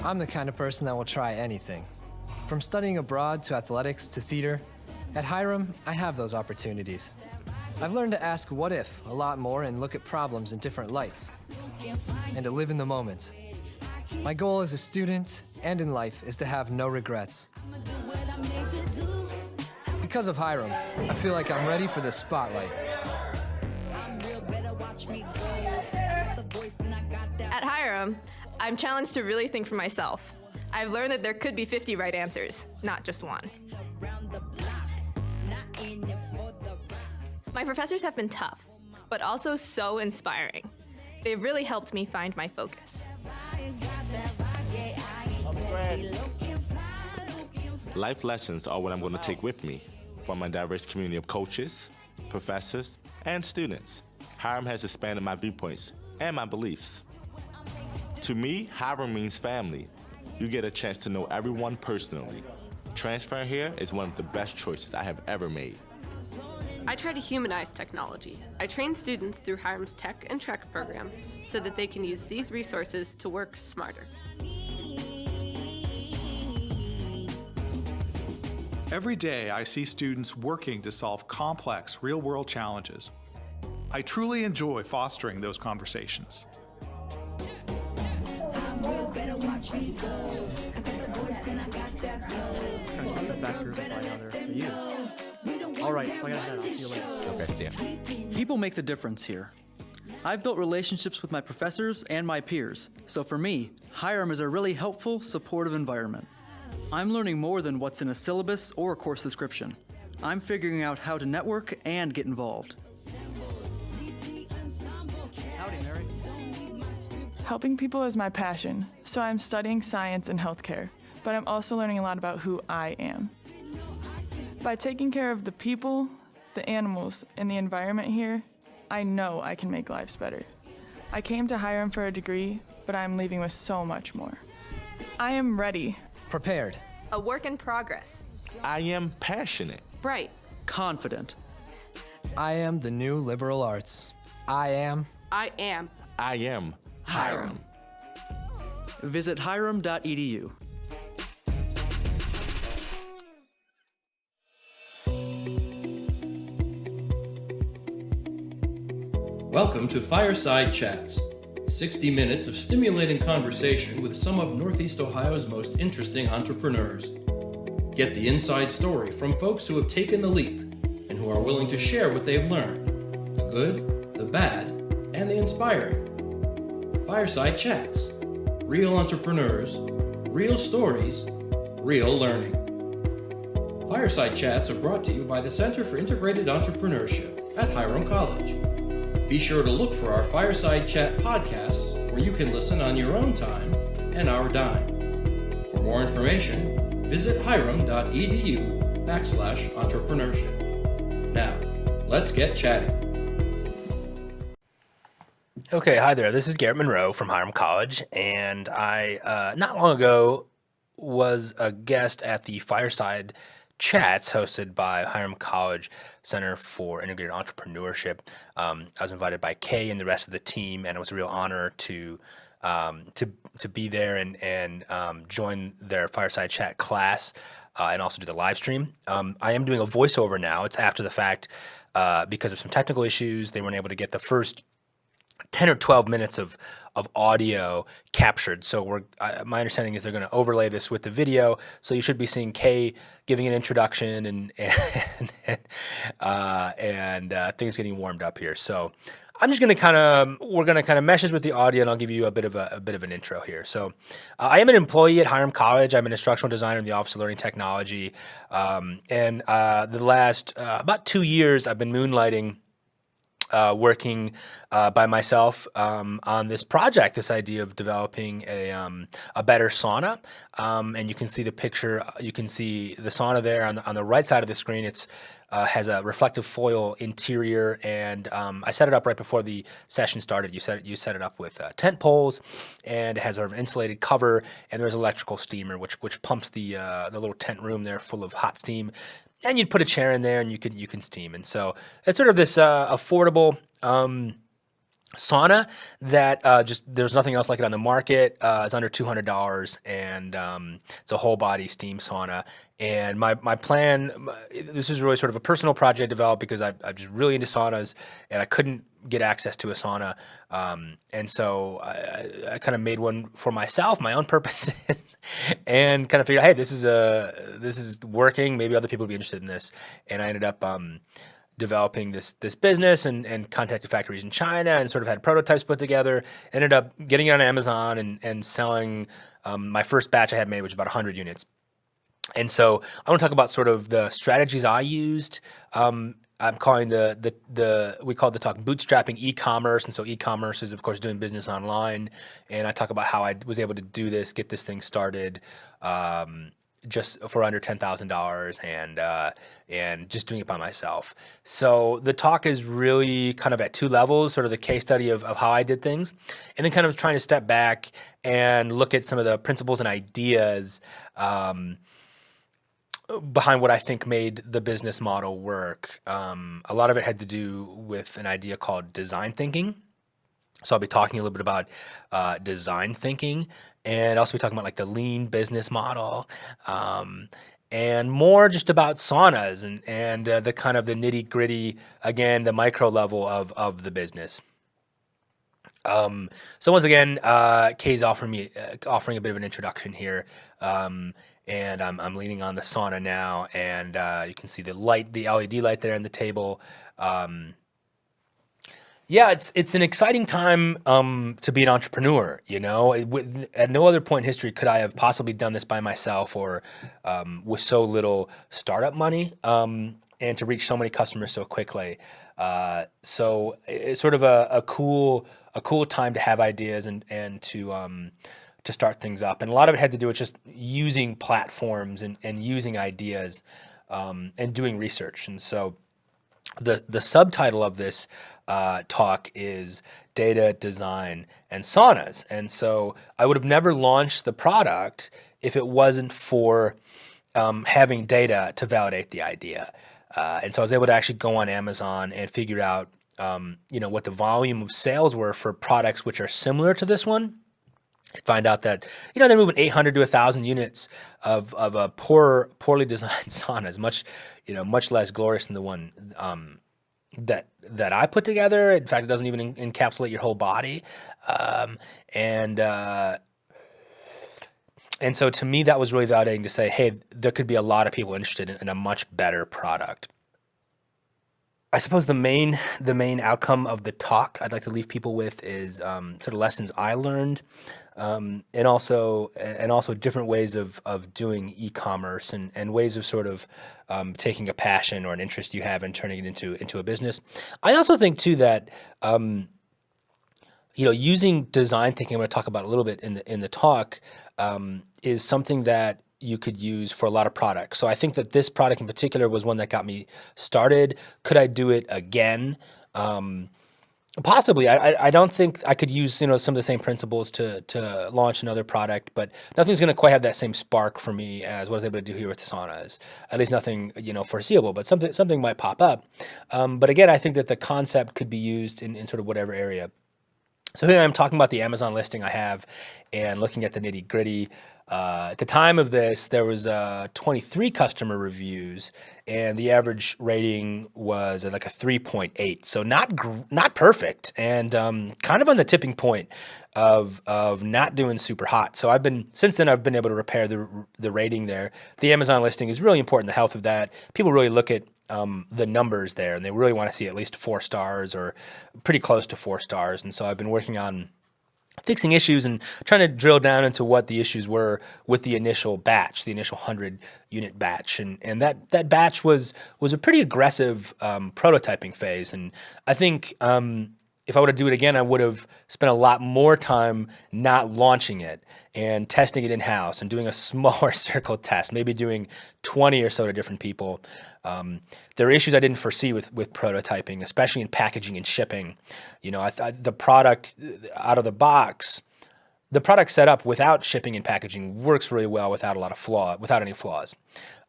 I'm the kind of person that will try anything. From studying abroad to athletics to theater, at Hiram, I have those opportunities. I've learned to ask what if a lot more and look at problems in different lights, and to live in the moment. My goal as a student and in life is to have no regrets. Because of Hiram, I feel like I'm ready for the spotlight. At Hiram, I'm challenged to really think for myself. I've learned that there could be 50 right answers, not just one. My professors have been tough, but also so inspiring. They've really helped me find my focus. Life lessons are what I'm going to take with me from my diverse community of coaches, professors, and students. Hiram has expanded my viewpoints and my beliefs. To me, Hiram means family. You get a chance to know everyone personally. Transferring here is one of the best choices I have ever made. I try to humanize technology. I train students through Hiram's Tech and Trek program so that they can use these resources to work smarter. Every day, I see students working to solve complex, real-world challenges. I truly enjoy fostering those conversations. All right, so I gotta head. I'll see you later. Okay, see ya. People make the difference here. I've built relationships with my professors and my peers, so for me, Hiram is a really helpful, supportive environment. I'm learning more than what's in a syllabus or a course description. I'm figuring out how to network and get involved. Howdy, Mary. Helping people is my passion, so I'm studying science and healthcare, but I'm also learning a lot about who I am. By taking care of the people, the animals, and the environment here, I know I can make lives better. I came to Hiram for a degree, but I'm leaving with so much more. I am ready. Prepared. A work in progress. I am passionate. Bright. Confident. I am the new liberal arts. I am I am. I am Hiram. Visit hiram.edu. Welcome to Fireside Chats, 60 minutes of stimulating conversation with some of Northeast Ohio's most interesting entrepreneurs. Get the inside story from folks who have taken the leap and who are willing to share what they've learned, the good, the bad, and the inspiring. Fireside Chats, real entrepreneurs, real stories, real learning. Fireside Chats are brought to you by the Center for Integrated Entrepreneurship at Hiram College. Be sure to look for our Fireside Chat podcasts where you can listen on your own time and our dime. For more information, visit hiram.edu/entrepreneurship. Now, let's get chatting. Okay, hi there. This is Garrett Munro from Hiram College, and I not long ago was a guest at the Fireside Chats hosted by Hiram College Center for Integrated Entrepreneurship. I was invited by Kay and the rest of the team, and it was a real honor to be there and join their Fireside Chat class and also do the live stream. I am doing a voiceover now. It's after the fact because of some technical issues. They weren't able to get the first 10 or 12 minutes of audio captured. So my understanding is they're going to overlay this with the video. So you should be seeing Kay giving an introduction and things getting warmed up here. So I'm just going to we're going to mesh this with the audio, and I'll give you a bit of an intro here. So I am an employee at Hiram College. I'm an instructional designer in the Office of Learning Technology. And the last about 2 years, I've been moonlighting working by myself on this project, this idea of developing a better sauna. And you can see the picture. You can see the sauna there on the right side of the screen. It's has a reflective foil interior, and I set it up right before the session started. You set it up with tent poles, and it has an insulated cover, and there's electrical steamer which pumps the little tent room there full of hot steam. and you'd put a chair in there and you can steam. And so it's sort of this affordable sauna that just there's nothing else like it on the market. It's under $200, and it's a whole body steam sauna. And my plan, this is really sort of a personal project I developed because I'm just really into saunas, and I couldn't get access to a sauna. And so I kind of made one for myself, my own purposes, and kind of figured, hey, this is working. Maybe other people would be interested in this. And I ended up developing this business and contacted factories in China and sort of had prototypes put together. Ended up getting it on Amazon and selling. My first batch I had made, which was about 100 units. And so I want to talk about sort of the strategies I used. I'm calling we call the talk bootstrapping e-commerce. And so e-commerce is, of course, doing business online. And I talk about how I was able to do this, get this thing started just for under $10,000 and just doing it by myself. So the talk is really kind of at two levels, sort of the case study of how I did things, and then kind of trying to step back and look at some of the principles and ideas behind what I think made the business model work. A lot of it had to do with an idea called design thinking. So I'll be talking a little bit about design thinking, and also be talking about like the lean business model, and more just about saunas and the kind of the nitty gritty, again, the micro level of the business. So once again, Kay's offering a bit of an introduction here. And I'm leaning on the sauna now, and you can see the LED light there on the table. Yeah, it's an exciting time to be an entrepreneur. You know, at no other point in history could I have possibly done this by myself or with so little startup money, and to reach so many customers so quickly. So it's sort of a cool time to have ideas and to start things up. And a lot of it had to do with just using platforms and using ideas and doing research. And so the subtitle of this talk is Data, Design, and Saunas. And so I would have never launched the product if it wasn't for having data to validate the idea. And so I was able to actually go on Amazon and figure out what the volume of sales were for products which are similar to this one. Find out that they're moving 800 to 1,000 units of a poorly designed sauna, is much less glorious than the one that I put together. In fact, it doesn't even encapsulate your whole body, and so to me that was really validating to say, hey, there could be a lot of people interested in a much better product. I suppose the main outcome of the talk I'd like to leave people with is sort of lessons I learned. And also different ways of doing e-commerce and ways of sort of taking a passion or an interest you have and turning it into a business. I also think too that using design thinking, I'm going to talk about a little bit in the talk, is something that you could use for a lot of products. So I think that this product in particular was one that got me started. Could I do it again? Possibly. I don't think I could use some of the same principles to launch another product, but nothing's going to quite have that same spark for me as what I was able to do here with the saunas. At least nothing foreseeable, but something might pop up. But again, I think that the concept could be used in sort of whatever area. So here I'm talking about the Amazon listing I have and looking at the nitty gritty. At the time of this, there was 23 customer reviews, and the average rating was like a 3.8. So not perfect, and kind of on the tipping point of not doing super hot. So since then I've been able to repair the rating there. The Amazon listing is really important, the health of that. People really look at the numbers there, and they really want to see at least 4 stars or pretty close to 4 stars. And so I've been working on fixing issues and trying to drill down into what the issues were with the initial batch, the initial 100-unit batch. And that batch was a pretty aggressive prototyping phase. And I think if I were to do it again, I would have spent a lot more time not launching it and testing it in-house and doing a smaller circle test, maybe doing 20 or so to different people. There are issues I didn't foresee with prototyping, especially in packaging and shipping. The product out of the box, the product set up without shipping and packaging works really well without any flaws.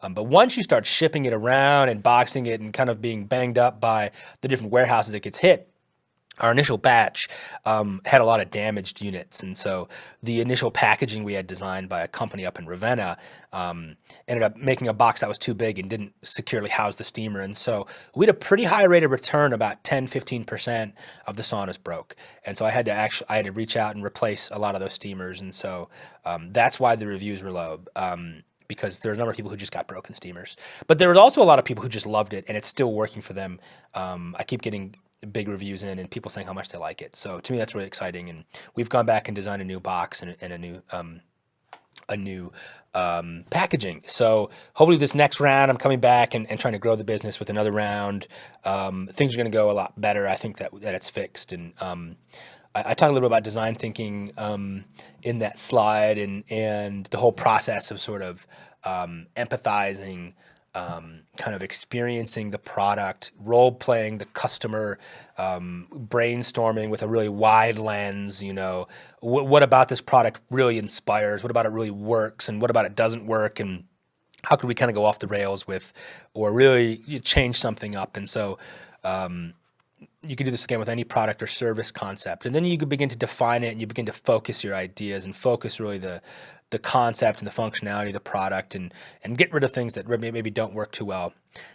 But once you start shipping it around and boxing it and kind of being banged up by the different warehouses it gets hit, our initial batch had a lot of damaged units. And so the initial packaging we had designed by a company up in Ravenna ended up making a box that was too big and didn't securely house the steamer. And so we had a pretty high rate of return, about 10-15% of the saunas broke. And so I had to reach out and replace a lot of those steamers. And so that's why the reviews were low. Because there are a number of people who just got broken steamers. But there was also a lot of people who just loved it and it's still working for them. I keep getting big reviews in and people saying how much they like it. So to me, that's really exciting. And we've gone back and designed a new box and a new packaging. So hopefully this next round, I'm coming back and trying to grow the business with another round. Things are going to go a lot better. I think that it's fixed. And I talked a little bit about design thinking in that slide and the whole process of sort of empathizing, kind of experiencing the product, role-playing the customer, brainstorming with a really wide lens, what about this product really inspires, what about it really works, and what about it doesn't work, and how could we kind of go off the rails with, or really change something up. And so you can do this again with any product or service concept. And then you can begin to define it and you begin to focus your ideas and focus really the concept and the functionality of the product and get rid of things that maybe don't work too well.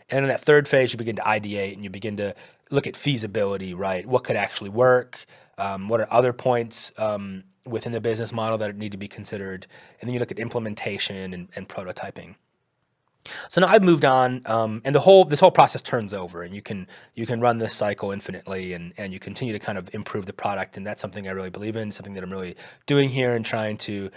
And in that third phase, you begin to ideate and you begin to look at feasibility, right? What could actually work? What are other points within the business model that need to be considered? And then you look at implementation and prototyping. So now I've moved on, and this whole process turns over, and you can run this cycle infinitely, and you continue to kind of improve the product, and that's something I really believe in, something that I'm really doing here, and trying to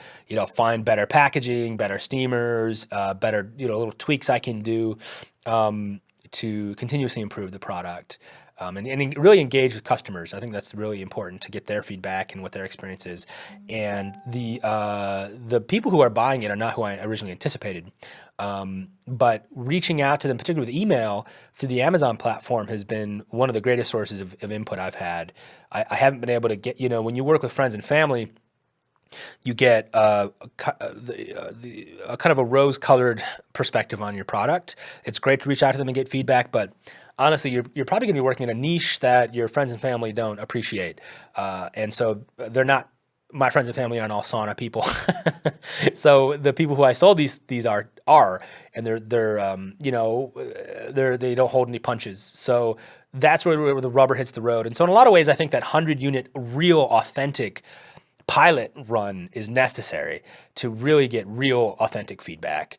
find better packaging, better steamers, better little tweaks I can do to continuously improve the product. And really engage with customers. I think that's really important to get their feedback and what their experience is. And the people who are buying it are not who I originally anticipated. But reaching out to them, particularly with email through the Amazon platform, has been one of the greatest sources of input I've had. I haven't been able to get, when you work with friends and family, you get a kind of a rose-colored perspective on your product. It's great to reach out to them and get feedback, but honestly, you're probably going to be working in a niche that your friends and family don't appreciate. And so my friends and family aren't all sauna people. So the people who I sold these are, and they don't hold any punches. So that's where the rubber hits the road. And so in a lot of ways, I think that 100-unit real authentic pilot run is necessary to really get real authentic feedback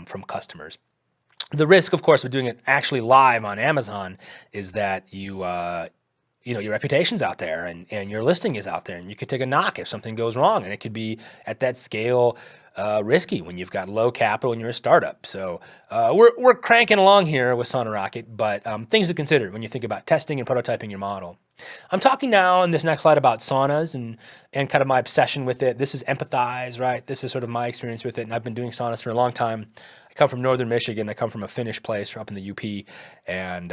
from customers. The risk, of course, of doing it actually live on Amazon is that your reputation's out there and your listing is out there, and you could take a knock if something goes wrong, and it could be at that scale risky when you've got low capital and you're a startup. So we're cranking along here with Sauna Rocket, but things to consider when you think about testing and prototyping your model. I'm talking now in this next slide about saunas and kind of my obsession with it. This is empathize, right? This is sort of my experience with it, and I've been doing saunas for a long time. I come from northern Michigan. I come from a Finnish place up in the UP, and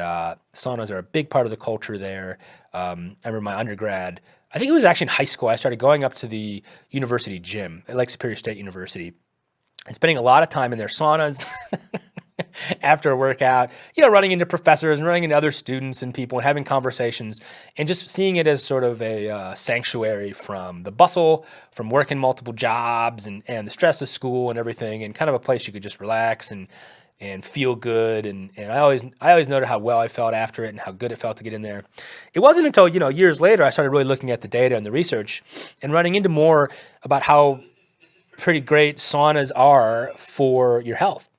saunas are a big part of the culture there. I remember my undergrad, I think it was actually in high school, I started going up to the university gym at Lake Superior State University and spending a lot of time in their saunas after a workout, running into professors and running into other students and people and having conversations and just seeing it as sort of a sanctuary from the bustle, from working multiple jobs and the stress of school and everything, and kind of a place you could just relax and feel good. And I always noted how well I felt after it and how good it felt to get in there. It wasn't until, years later I started really looking at the data and the research and running into more about how pretty great saunas are for your health.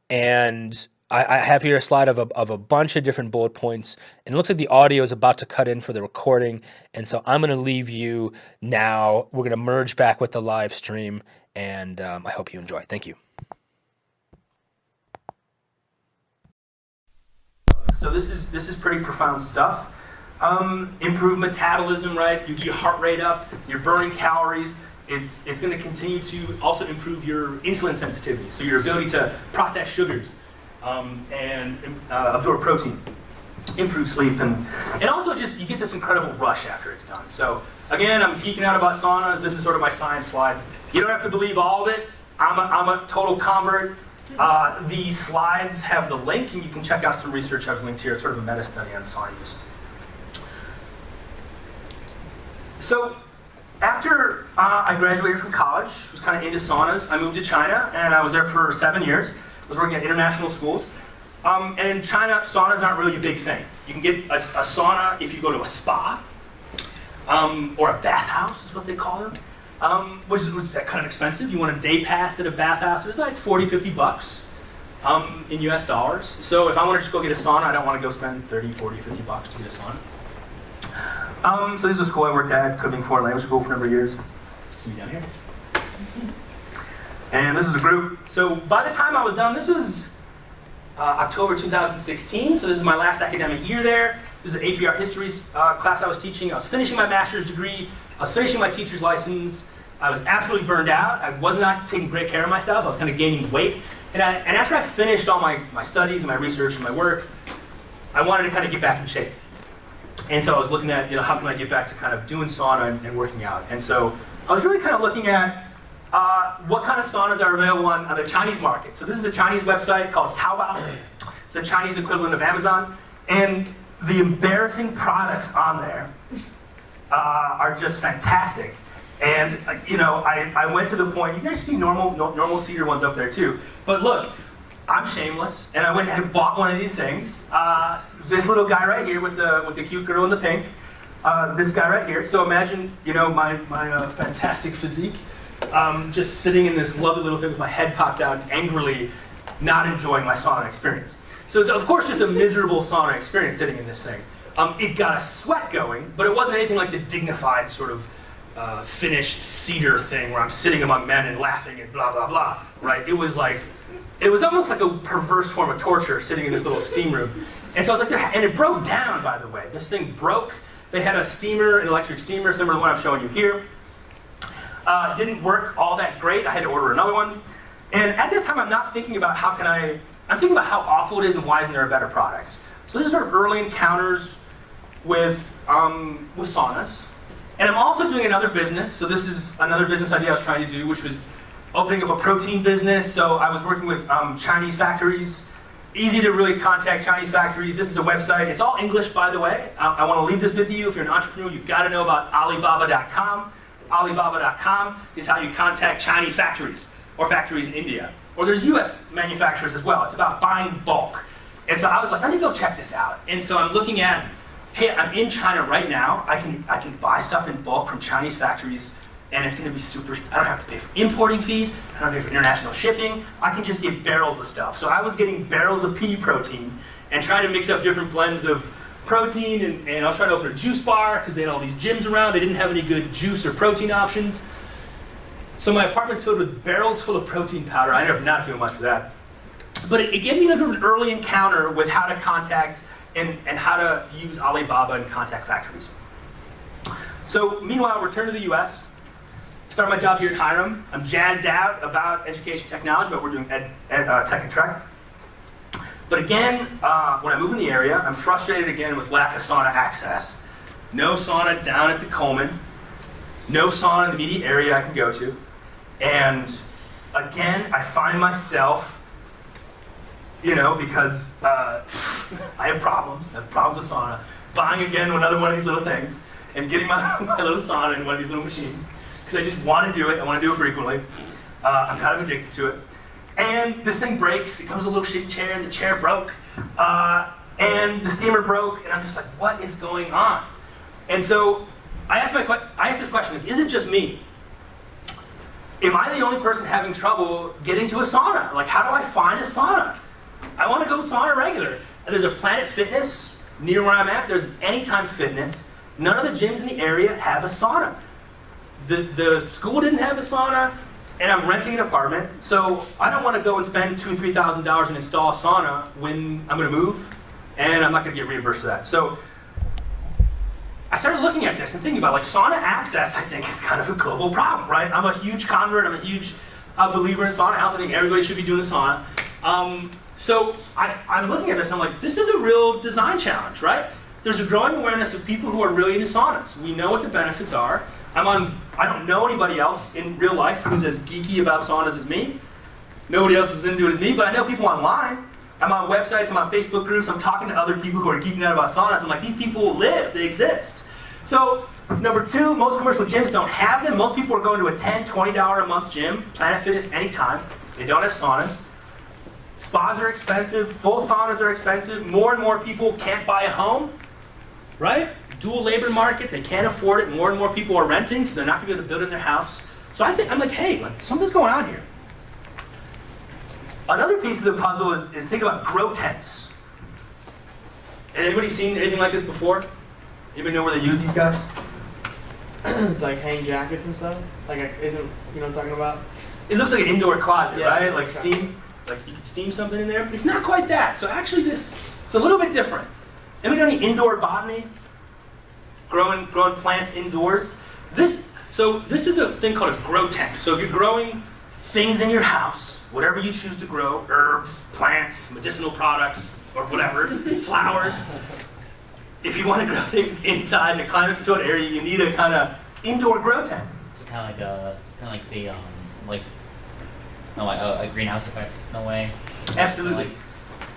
And I have here a slide of a bunch of different bullet points, and it looks like the audio is about to cut in for the recording. And so I'm going to leave you now. We're going to merge back with the live stream, and I hope you enjoy. Thank you. So this is pretty profound stuff. Improve metabolism, right? You get your heart rate up, you're burning calories. It's going to continue to also improve your insulin sensitivity, so your ability to process sugars and absorb protein. improve sleep, and also just you get this incredible rush after it's done. So again, I'm geeking out about saunas. This is sort of my science slide. You don't have to believe all of it. I'm a total convert. The slides have the link, and you can check out some research I've linked here. It's sort of a meta study on sauna use. So after I graduated from college, was kind of into saunas, I moved to China, and I was there for 7 years. I was working at international schools. And in China, saunas aren't really a big thing. You can get a sauna if you go to a spa, or a bathhouse is what they call them, which was kind of expensive. You want a day pass at a bathhouse, it was like 40, 50 bucks in US dollars. So if I want to just go get a sauna, I don't want to go spend 30, 40, 50 bucks to get a sauna. So this is a school I worked at, Kunming Foreign Language School for a number of years. See me down here. And this was a group. So by the time I was done, this was October 2016, so this is my last academic year there. This is an AP Art History class I was teaching. I was finishing my master's degree. I was finishing my teacher's license. I was absolutely burned out. I was not taking great care of myself. I was kind of gaining weight. And after I finished all my studies and my research and my work, I wanted to kind of get back in shape. And so I was looking at, how can I get back to kind of doing sauna and working out. And so I was really kind of looking at what kind of saunas are available on the Chinese market. So this is a Chinese website called Taobao. It's a Chinese equivalent of Amazon. And the embarrassing products on there are just fantastic. And I went to the point, you guys see normal cedar ones up there too. But look, I'm shameless, and I went ahead and bought one of these things. This little guy right here with the cute girl in the pink. This guy right here. So imagine, my fantastic physique, just sitting in this lovely little thing with my head popped out, angrily not enjoying my sauna experience. So it's of course just a miserable sauna experience sitting in this thing. It got a sweat going, but it wasn't anything like the dignified sort of finished cedar thing where I'm sitting among men and laughing and blah blah blah. Right? It was almost like a perverse form of torture sitting in this little steam room. And so I was like, and it broke down, by the way. This thing broke. They had a steamer, an electric steamer, similar to the one I'm showing you here. Didn't work all that great. I had to order another one. And at this time, I'm not thinking about I'm thinking about how awful it is and why isn't there a better product. So these are sort of early encounters with saunas. And I'm also doing another business. So this is another business idea I was trying to do, which was opening up a protein business. So I was working with Chinese factories. Easy to really contact Chinese factories. This is a website. It's all English, by the way. I want to leave this with you. If you're an entrepreneur, you've got to know about Alibaba.com. Alibaba.com is how you contact Chinese factories or factories in India. Or there's US manufacturers as well. It's about buying bulk. And so I was like, let me go check this out. And so I'm looking at, hey, I'm in China right now. I can buy stuff in bulk from Chinese factories, and it's going to be super. I don't have to pay for importing fees. I don't have to pay for international shipping. I can just get barrels of stuff. So I was getting barrels of pea protein and trying to mix up different blends of protein, and I was trying to open a juice bar because they had all these gyms around. They didn't have any good juice or protein options. So my apartment's filled with barrels full of protein powder. I ended up not doing much with that. But it gave me like an early encounter with how to contact and how to use Alibaba and contact factories. So meanwhile, return to the US. Start my job here at Hiram. I'm jazzed out about education technology, but we're doing tech and trek. But again, when I move in the area, I'm frustrated again with lack of sauna access. No sauna down at the Coleman. No sauna in the immediate area I can go to. And again, I find myself, because I have problems. I have problems with sauna. Buying again another one of these little things and getting my little sauna in one of these little machines. Because I just want to do it. I want to do it frequently. I'm kind of addicted to it. And this thing breaks. It comes with a little shitty chair, and the chair broke. And the steamer broke, and I'm just like, what is going on? And so I asked this question, like, is it just me? Am I the only person having trouble getting to a sauna? Like, how do I find a sauna? I want to go sauna regular. There's a Planet Fitness near where I'm at. There's Anytime Fitness. None of the gyms in the area have a sauna. The school didn't have a sauna, and I'm renting an apartment, so I don't want to go and spend $2,000 to $3,000 and install a sauna when I'm going to move, and I'm not going to get reimbursed for that. So I started looking at this and thinking about, like, sauna access, I think, is kind of a global problem, right? I'm a huge convert. I'm a huge believer in sauna health. I think everybody should be doing the sauna. So I'm looking at this and I'm like, this is a real design challenge, right? There's a growing awareness of people who are really into saunas. We know what the benefits are. I don't know anybody else in real life who's as geeky about saunas as me. Nobody else is into it as me, but I know people online. I'm on websites, I'm on Facebook groups, I'm talking to other people who are geeking out about saunas. I'm like, these people live, they exist. So, number two, most commercial gyms don't have them. Most people are going to a $10, $20 a month gym, Planet Fitness anytime. They don't have saunas. Spas are expensive, full saunas are expensive. More and more people can't buy a home, right? Dual labor market, they can't afford it. More and more people are renting, so they're not gonna be able to build in their house. So I'm like, hey, something's going on here. Another piece of the puzzle is think about grow tents. Anybody seen anything like this before? Anybody know where they use these guys? It's like hang jackets and stuff? Like, isn't, you know what I'm talking about? It looks like an indoor closet, Yeah, right? Like okay. steam, like you could steam something in there. It's not quite that. So actually it's a little bit different. Anybody done any indoor botany? Growing plants indoors? This is a thing called a grow tent. So if you're growing things in your house, whatever you choose to grow, herbs, plants, medicinal products, or whatever, flowers, if you want to grow things inside in a climate-controlled area, you need a kind of indoor grow tent. So kind of like the a greenhouse effect in a way. Absolutely.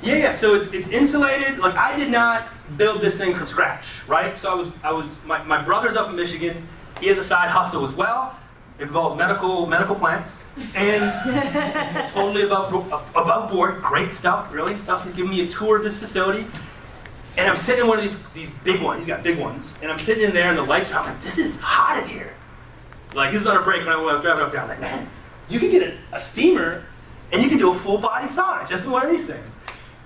Yeah. So it's insulated. Like I did not build this thing from scratch, right? So my brother's up in Michigan. He has a side hustle as well. It involves medical plants, and totally above board. Great stuff, brilliant stuff. He's giving me a tour of his facility, and I'm sitting in one of these big ones. He's got big ones, and I'm sitting in there, and the lights are on. I'm like, this is hot in here. Like this is on a break when I was driving up there. I was like, man, you can get a steamer, and you can do a full body sauna just in one of these things.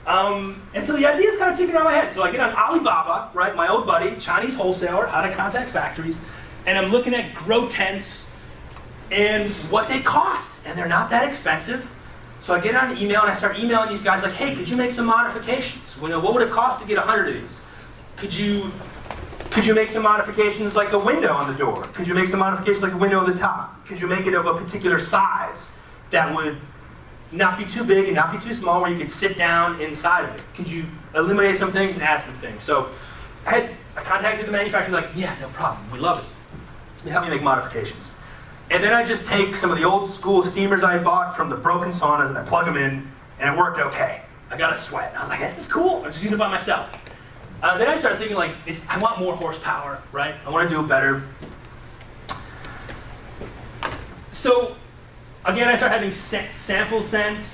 And so the idea is kind of ticking around my head. So I get on Alibaba, right? My old buddy, Chinese wholesaler, how to contact factories, and I'm looking at grow tents and what they cost, and they're not that expensive. So I get on an email and I start emailing these guys like, hey, could you make some modifications? What would it cost to get 100 of these? Could you make some modifications like a window on the door? Could you make some modifications like a window on the top? Could you make it of a particular size that would not be too big and not be too small where you could sit down inside of it? Could you eliminate some things and add some things? So I contacted the manufacturer like, yeah, no problem, we love it. They help me make modifications. And then I just take some of the old school steamers I bought from the broken saunas and I plug them in, and it worked okay. I got a sweat. I was like, this is cool. I'm just using it by myself. Then I started thinking like, I want more horsepower, right? I want to do it better. So again, I started having samples sent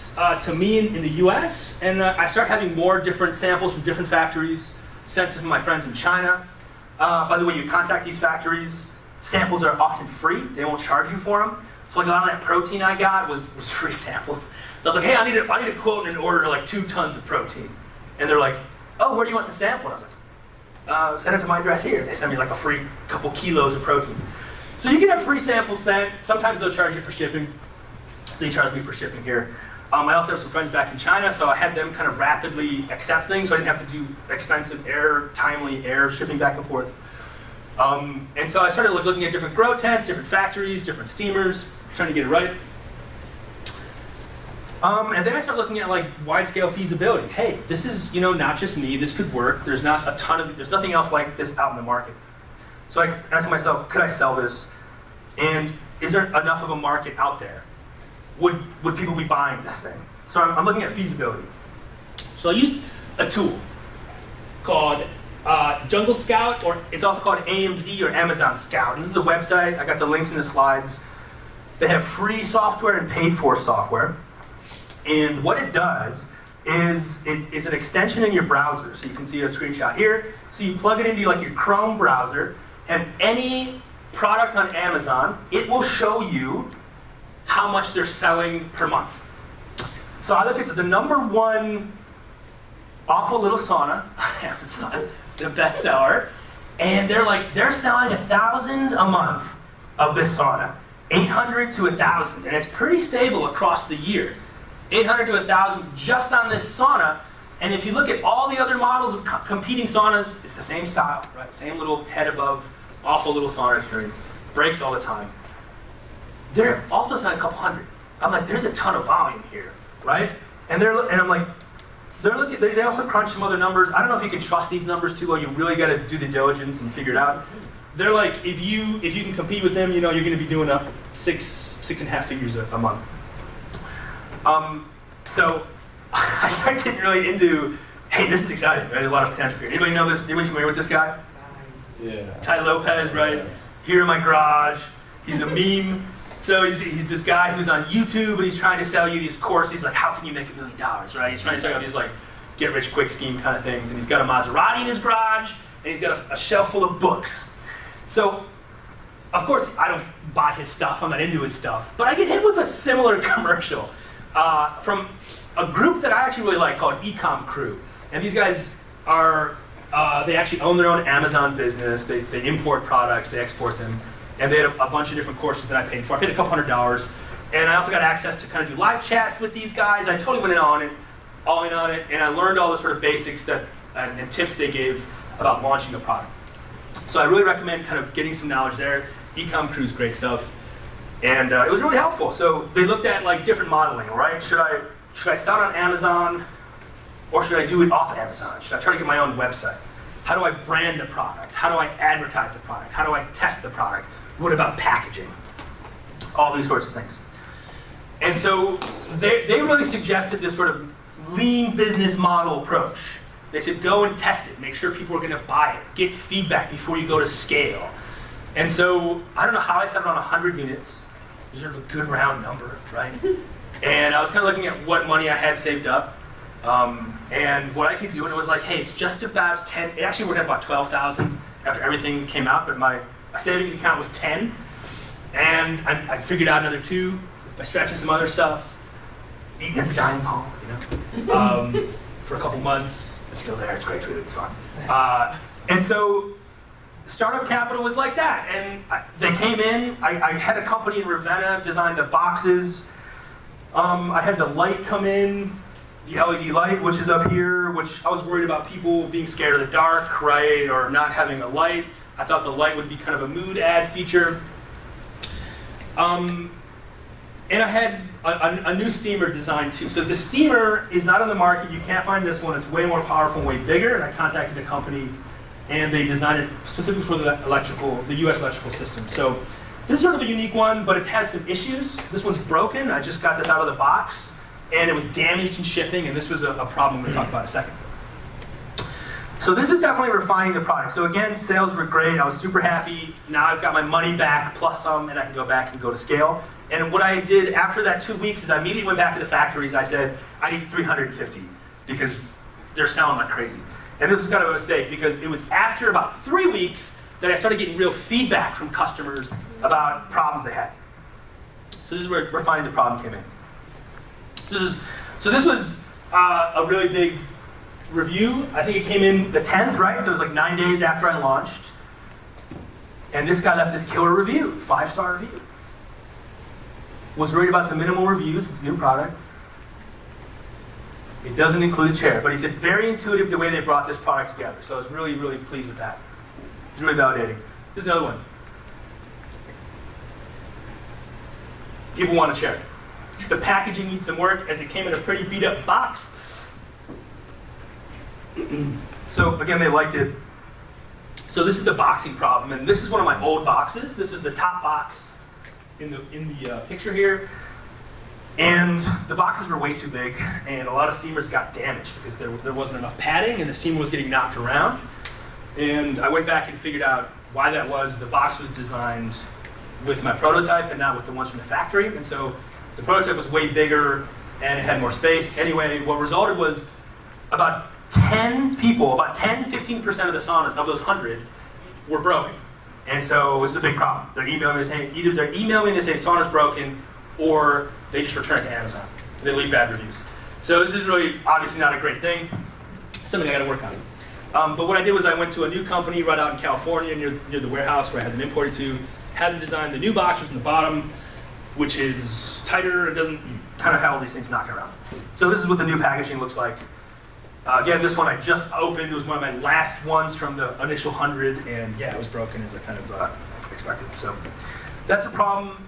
to me in the US, and I started having more different samples from different factories sent to my friends in China. By the way, you contact these factories. Samples are often free. They won't charge you for them. So like a lot of that protein I got was free samples. So I was like, hey, I need a quote and an order like 2 tons of protein. And they're like, oh, where do you want the sample? And I was like, send it to my address here. They send me like a free couple kilos of protein. So you can have free samples sent. Sometimes they'll charge you for shipping. So they charge me for shipping here. I also have some friends back in China, so I had them kind of rapidly accept things, so I didn't have to do expensive timely air shipping back and forth. And so I started looking at different grow tents, different factories, different steamers, trying to get it right. And then I started looking at like wide-scale feasibility. Hey, this is not just me. This could work. There's nothing else like this out in the market. So I asked myself, could I sell this? And is there enough of a market out there? Would people be buying this thing? So I'm looking at feasibility. So I used a tool called Jungle Scout, or it's also called AMZ or Amazon Scout. This is a website. I got the links in the slides. They have free software and paid-for software. And what it does is it is an extension in your browser. So you can see a screenshot here. So you plug it into like your Chrome browser, and any product on Amazon, it will show you how much they're selling per month. So I looked at the number one awful little sauna on Amazon, the bestseller, and they're selling 1,000 a month of this sauna, 800 to 1,000, and it's pretty stable across the year. 800 to 1,000 just on this sauna, and if you look at all the other models of competing saunas, it's the same style, right? Same little head above, awful little sauna experience, breaks all the time. They're also selling a couple hundred. I'm like, there's a ton of volume here, right? And I'm like, They also crunch some other numbers. I don't know if you can trust these numbers too well. You really got to do the diligence and figure it out. They're like, if you can compete with them, you're going to be doing up 6.5 figures a month. So I started getting really into, hey, this is exciting, right? There's a lot of potential here. Anybody know this? Anybody familiar with this guy? Yeah. Ty Lopez, right? Yes. Here in my garage. He's a meme. So he's this guy who's on YouTube, and he's trying to sell you these courses, like how can you make $1 million, right? He's trying to sell you these like get rich quick scheme kind of things, and he's got a Maserati in his garage, and he's got a shelf full of books. So, of course, I don't buy his stuff. I'm not into his stuff, but I get hit with a similar commercial from a group that I actually really like called Ecom Crew, and these guys are they actually own their own Amazon business. They import products, they export them. And they had a bunch of different courses that I paid for. I paid a couple $100, and I also got access to kind of do live chats with these guys. I totally went all in on it, and I learned all the sort of basics and tips they gave about launching a product. So I really recommend kind of getting some knowledge there. Ecom Crew's great stuff, and it was really helpful. So they looked at like different modeling, right? Should I sell it on Amazon, or should I do it off Amazon? Should I try to get my own website? How do I brand the product? How do I advertise the product? How do I test the product? What about packaging? All these sorts of things. And so they really suggested this sort of lean business model approach. They said, go and test it. Make sure people are going to buy it. Get feedback before you go to scale. And so I don't know how I set it on 100 units. It's sort of a good round number, right? And I was kind of looking at what money I had saved up. And what I could do, and it was like, hey, it's just about 10. It actually worked out about 12,000 after everything came out, but my savings account was 10, and I figured out another 2 by stretching some other stuff, eating at the dining hall, for a couple months. It's still there. It's great food. It's fun. And so startup capital was like that, and they came in. I had a company in Ravenna design the boxes. I had the light come in, the LED light, which is up here, which I was worried about people being scared of the dark, right, or not having a light. I thought the light would be kind of a mood ad feature. And I had a new steamer designed too. So the steamer is not on the market. You can't find this one. It's way more powerful and way bigger. And I contacted a company, and they designed it specifically for the U.S. electrical system. So this is sort of a unique one, but it has some issues. This one's broken. I just got this out of the box, and it was damaged in shipping, and this was a problem we'll talk about in a second. So this is definitely refining the product. So again, sales were great. I was super happy. Now I've got my money back plus some, and I can go back and go to scale. And what I did after that 2 weeks is I immediately went back to the factories. I said, I need 350 because they're selling like crazy. And this was kind of a mistake because it was after about 3 weeks that I started getting real feedback from customers about problems they had. So this is where refining the problem came in. This was a really big review. I think it came in the 10th, right? So it was like 9 days after I launched. And this guy left this killer review, 5-star review. Was worried about the minimal reviews, it's a new product. It doesn't include a chair, but he said very intuitive the way they brought this product together. So I was really, really pleased with that. It was really validating. Here's another one. People want a chair. The packaging needs some work as it came in a pretty beat up box. So again, they liked it. So this is the boxing problem, and this is one of my old boxes. This is the top box in the picture here. And the boxes were way too big, and a lot of steamers got damaged because there wasn't enough padding, and the steamer was getting knocked around. And I went back and figured out why that was. The box was designed with my prototype and not with the ones from the factory, and so the prototype was way bigger and it had more space. Anyway, what resulted was about 10 people, about 10-15% of the saunas, of those 100, were broken. And so it was a big problem. They're emailing me saying, either they're emailing me and saying sauna's broken, or they just return it to Amazon. They leave bad reviews. So this is really obviously not a great thing. Something I gotta work on. But what I did was I went to a new company right out in California near the warehouse where I had them imported to, had them design the new boxes from the bottom, which is tighter and doesn't kind of have all these things knocking around. So this is what the new packaging looks like. Again, this one I just opened. It was one of my last ones from the initial 100, and yeah, it was broken as I kind of expected. So that's a problem.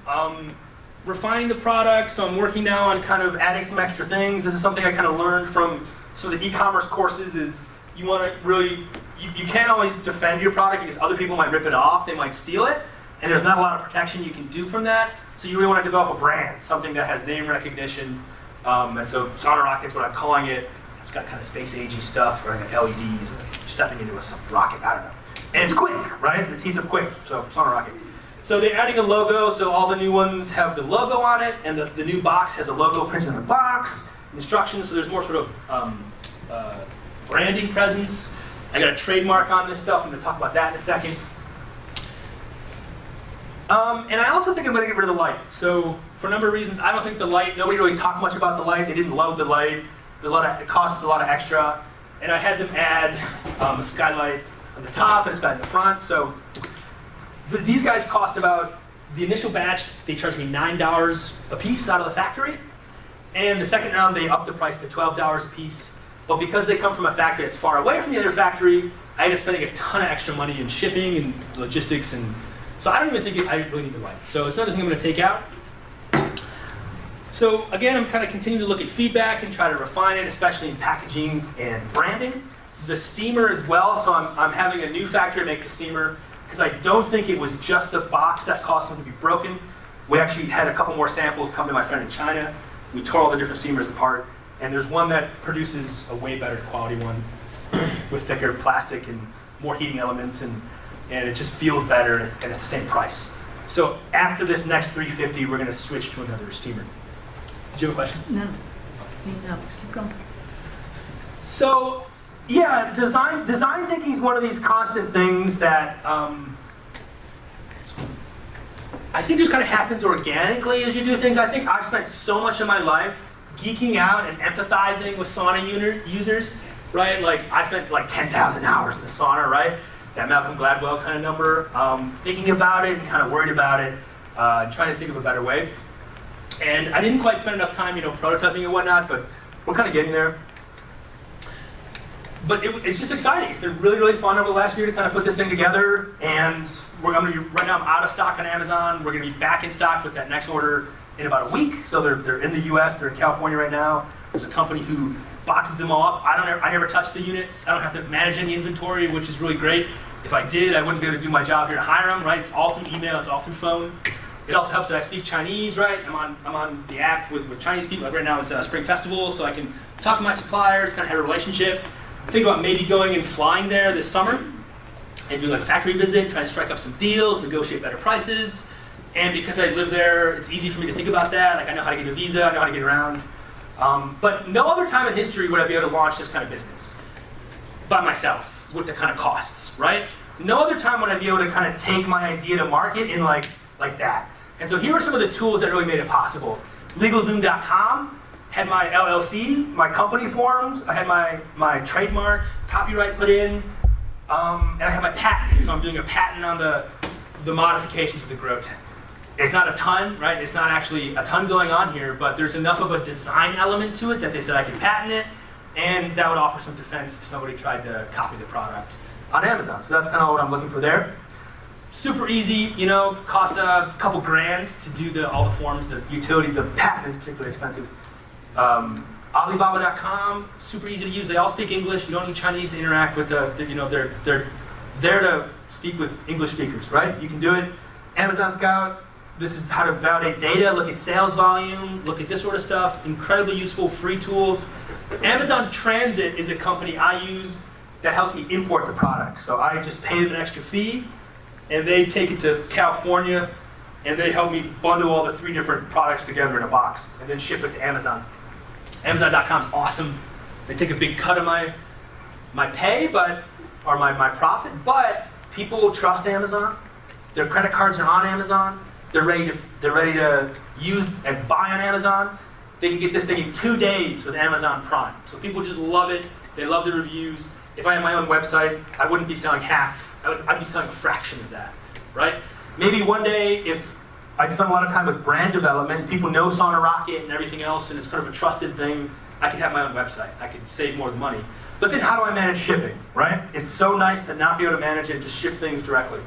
Refining the product, so I'm working now on kind of adding some extra things. This is something I kind of learned from So the e-commerce courses is you want to really, you can't always defend your product because other people might rip it off, they might steal it, and there's not a lot of protection you can do from that. So you really want to develop a brand, something that has name recognition. And so Sauna Rocket's what I'm calling it. It's got kind of space agey stuff, right? Like LEDs, or stepping into a rocket, I don't know. And it's quick, right? It heats up quick, so Sauna Rocket. So they're adding a logo, so all the new ones have the logo on it, and the new box has a logo printed on the box, instructions, so there's more sort of branding presence. I got a trademark on this stuff, I'm gonna talk about that in a second. And I also think I'm gonna get rid of the light. So for a number of reasons, I don't think the light, nobody really talked much about the light, they didn't love the light, it costs a lot of extra, and I had them add a skylight on the top and a skylight in the front, so these guys cost about, the initial batch, they charged me $9 a piece out of the factory, and the second round they upped the price to $12 a piece, but because they come from a factory that's far away from the other factory, I ended up spending a ton of extra money in shipping and logistics, and so I don't even think I really need the light. So it's another thing I'm going to take out. So again, I'm kind of continuing to look at feedback and try to refine it, especially in packaging and branding. The steamer as well, so I'm having a new factory make the steamer, because I don't think it was just the box that caused them to be broken. We actually had a couple more samples come to my friend in China. We tore all the different steamers apart, and there's one that produces a way better quality one with thicker plastic and more heating elements, and it just feels better, and it's the same price. So after this next 350, we're going to switch to another steamer. Did you have a question? No. No, keep going. So, yeah, design thinking is one of these constant things that I think just kind of happens organically as you do things. I think I've spent so much of my life geeking out and empathizing with sauna users, right? Like, I spent like 10,000 hours in the sauna, right? That Malcolm Gladwell kind of number, thinking about it and kind of worried about it, trying to think of a better way. And I didn't quite spend enough time, prototyping and whatnot, but we're kind of getting there. But it's just exciting. It's been really, really fun over the last year to kind of put this thing together. And right now I'm out of stock on Amazon. We're going to be back in stock with that next order in about a week. So they're in the US, they're in California right now. There's a company who boxes them all up. I never touch the units. I don't have to manage any inventory, which is really great. If I did, I wouldn't be able to do my job here at Hiram, right? It's all through email, it's all through phone. It also helps that I speak Chinese, right? I'm on the app with Chinese people. Like right now it's a Spring Festival, so I can talk to my suppliers, kind of have a relationship. Think about maybe going and flying there this summer and do like a factory visit, try to strike up some deals, negotiate better prices. And because I live there, it's easy for me to think about that. Like I know how to get a visa, I know how to get around. But no other time in history would I be able to launch this kind of business by myself with the kind of costs, right? No other time would I be able to kind of take my idea to market in like that. And so here are some of the tools that really made it possible. LegalZoom.com had my LLC, my company formed, I had my trademark, copyright put in, and I have my patent. So I'm doing a patent on the modifications of the grow tent. It's not a ton, right? It's not actually a ton going on here, but there's enough of a design element to it that they said I could patent it, and that would offer some defense if somebody tried to copy the product on Amazon. So that's kind of what I'm looking for there. Super easy, cost a couple grand to do all the forms, the utility, the patent is particularly expensive. Alibaba.com, super easy to use. They all speak English. You don't need Chinese to interact with they're there to speak with English speakers, right? You can do it. Amazon Scout, this is how to validate data, look at sales volume, look at this sort of stuff. Incredibly useful, free tools. Amazon Transit is a company I use that helps me import the product. So I just pay them an extra fee, and they take it to California, and they help me bundle all the 3 different products together in a box, and then ship it to Amazon. Amazon.com is awesome. They take a big cut of my pay, or my profit, but people trust Amazon. Their credit cards are on Amazon. They're ready to use and buy on Amazon. They can get this thing in 2 days with Amazon Prime. So people just love it. They love the reviews. If I had my own website, I wouldn't be selling half. I'd be selling a fraction of that, right? Maybe one day, if I spend a lot of time with brand development, people know Sauna Rocket and everything else, and it's kind of a trusted thing, I could have my own website. I could save more money. But then how do I manage shipping, right? It's so nice to not be able to manage it, just ship things directly.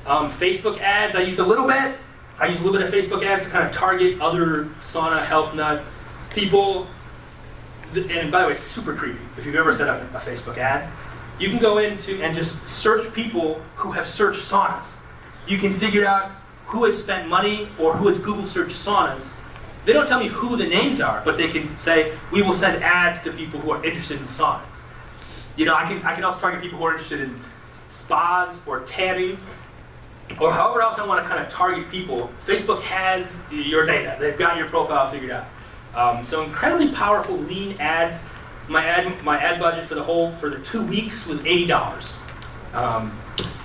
Facebook ads, I used a little bit. I used a little bit of Facebook ads to kind of target other sauna health nut people. and by the way, it's super creepy. If you've ever set up a Facebook ad, you can go into and just search people who have searched saunas. You can figure out who has spent money or who has Google searched saunas. They don't tell me who the names are, but they can say, we will send ads to people who are interested in saunas. You know, I can also target people who are interested in spas or tanning, or however else I want to kind of target people. Facebook has your data. They've got your profile figured out. So incredibly powerful, lean ads. My ad budget for the 2 weeks was $80.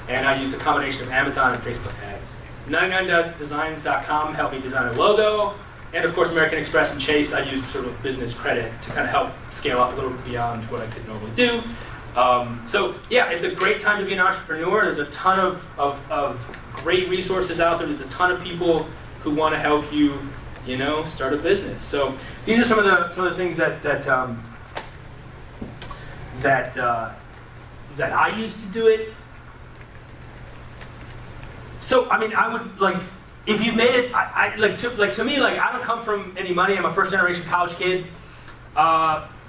And I used a combination of Amazon and Facebook ads. 99designs.com helped me design a logo. And of course, American Express and Chase, I used sort of business credit to kind of help scale up a little bit beyond what I could normally do. So yeah, it's a great time to be an entrepreneur. There's a ton of great resources out there. There's a ton of people who want to help you, you know, start a business. So these are some of the things that I used to do it. So I mean, I would like, if you've made it, to me, like I don't come from any money. I'm a first generation college kid.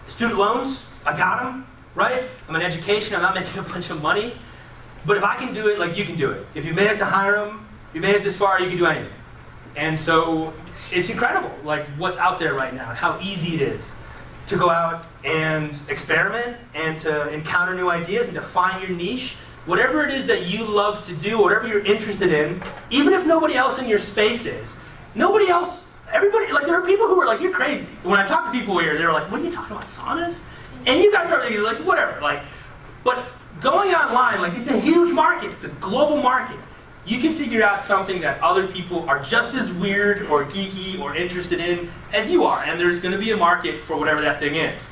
Student loans, I got them, right? I'm in education. I'm not making a bunch of money. But if I can do it, like you can do it. If you made it to Hiram, you made it this far, you can do anything. And so it's incredible, like what's out there right now, and how easy it is to go out and experiment and to encounter new ideas and to find your niche. Whatever it is that you love to do, whatever you're interested in, even if nobody else in your space is, nobody else, everybody, like there are people who are like, you're crazy. When I talk to people here, they're like, what are you talking about, saunas? And you guys are thinking, like, whatever, like, but going online, like it's a huge market, it's a global market. You can figure out something that other people are just as weird or geeky or interested in as you are, and there's gonna be a market for whatever that thing is.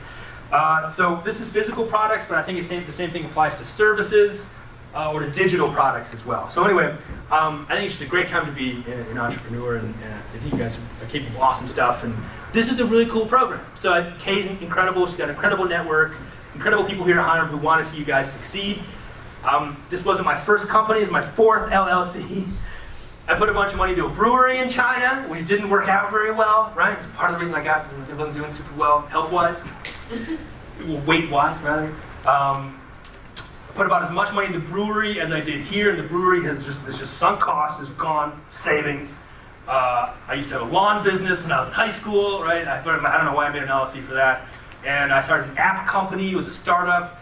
So this is physical products, but I think the same thing applies to services or to digital products as well. So anyway, I think it's just a great time to be an entrepreneur, and I think you guys are capable of awesome stuff, and this is a really cool program. So Kay's incredible, she's got an incredible network, incredible people here at Hiram who want to see you guys succeed. This wasn't my first company, it's my 4th LLC. I put a bunch of money into a brewery in China, which didn't work out very well, right? It's part of the reason it wasn't doing super well health-wise, weight-wise, rather. Put about as much money in the brewery as I did here, and the brewery has just sunk costs, is gone, savings. I used to have a lawn business when I was in high school, right? I don't know why I made an LLC for that. And I started an app company, it was a startup,